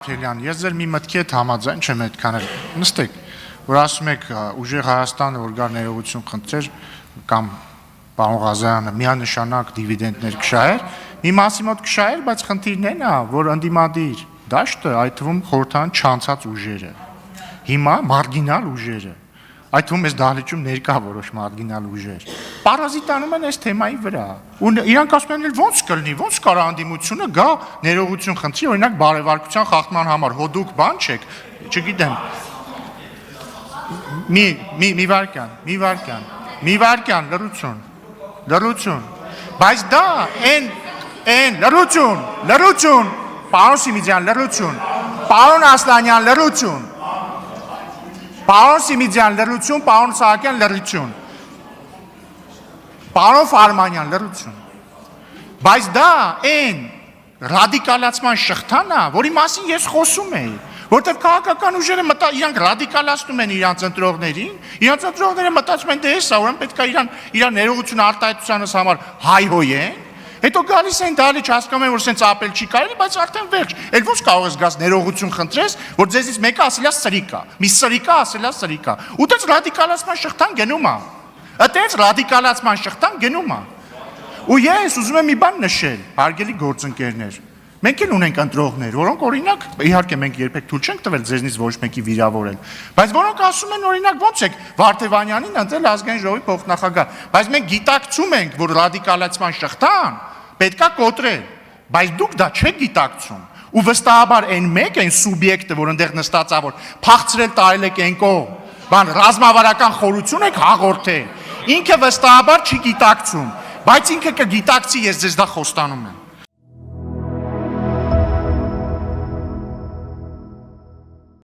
Փելյան, ես ձեր մի մտքի հետ համաձայն չեմ այդքան էլ նստեք, որ ասում եք ուժեղ Հայաստանը, որ գար ներողություն խնդրեր կամ պարոն Ղազարյանը միանշանակ դիվիդենդներ կշահեր, մի մասի մոտ կշահեր, բայց խնդիրն այն է, որ ընդդիմադիր դաշտը, այդ թվում խորհրդան չանցած ուժերը, հիմա մարգինալ ուժերը, այդ թվում ես դահլիճում ներկա որոշ մարգինալ ուժեր, պարազիտանում են այս թեմայի վրա, ու իրանք ասում են ոնց կլինի, ոնց կարա անդիմությունը գա ներողություն խնդրի, օրինակ բարևարկության խախտման համար, հո դուք բան չեք, չգիտեմ, մի վարքյան, լռություն, բայց դա լռություն, պարոն Սիմիջյան, լռություն, պարոն Ասլանյան, լռություն, պարոն Սիմիջյան, լռություն, պարոն Սահակյան, լռություն, պարոն Ֆարմանյան, լռություն, բայց դա այն ռադիկալացման շղթան է, որի մասին ես խոսում էի, որտեղ քաղաքական ուժերը իրանք ռադիկալացնում են իրանց ընտրողներին, իրանց ընտրողները մտածում են դե հեսա, ուրեմն պետք է իրան ներողություն արտահայտությանս համար հայհոյեն, հետո գալիս են դալիճ հասկանում են, որ սենց ապել չի կարելի, բայց արդեն վերջ, էլ ոնց կարող ես գաս ներողություն խնդրես, որ ձեզից մեկը ասել է սրիկա, մի սրիկա ասել է սրիկա, ու դες ռադիկալացման շղթան գնում է, այդպես ռադիկալացման շղթան գնում է, ու ես ուզում եմ մի բան նշել, հարգելի գործընկերներ, մենք էլ ունենք ընտրողներ, որոնք օրինակ, իհարկե մենք երբեք թույլ չենք տվել ձեզնից ոչ մեկի վիրավորել, բայց որոնք ասում են օրինակ ոնց եք Վարդևանյանին ընտրել ազգային ժողովի փոխնախագահ, բայց մենք գիտակցում ենք, որ ռադիկալացման շղթան պետքա կոտրել, բայց դուք դա չեք գիտակցում, ու վստահաբար այն մեկ, այն սուբյեկտը, որ ընդեղ նստած է, որ փախցրել տարել եք այն կողմ, բան ռազմավարական խորություն եք հաղորդել, ինքը վստահաբար չի գիտակցում, բայց ինքը կգիտակցի, ես ձեզ դա խոստանում եմ։